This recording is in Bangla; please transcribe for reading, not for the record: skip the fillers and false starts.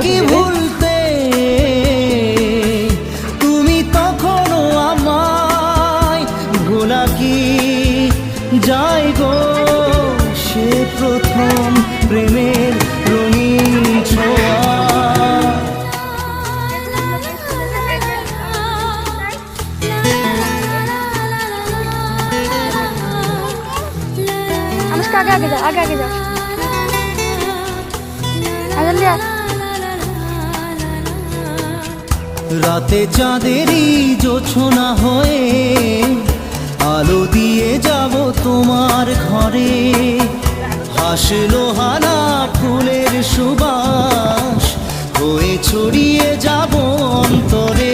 কি ভুলতে তুমি তখনও আমায় ভোলা কি যায় গো সে প্রথম প্রেমের রঙিন ছোঁয়া। आगे आगे जा, आगे आगे जा। जल्दी आ। রাতে চাঁদেরই জোছনা হয়ে আলো দিয়ে যাব তোমার ঘরে, হাসলো হানা ফুলের সুবাস হয়ে ছড়িয়ে যাব অন্তরে।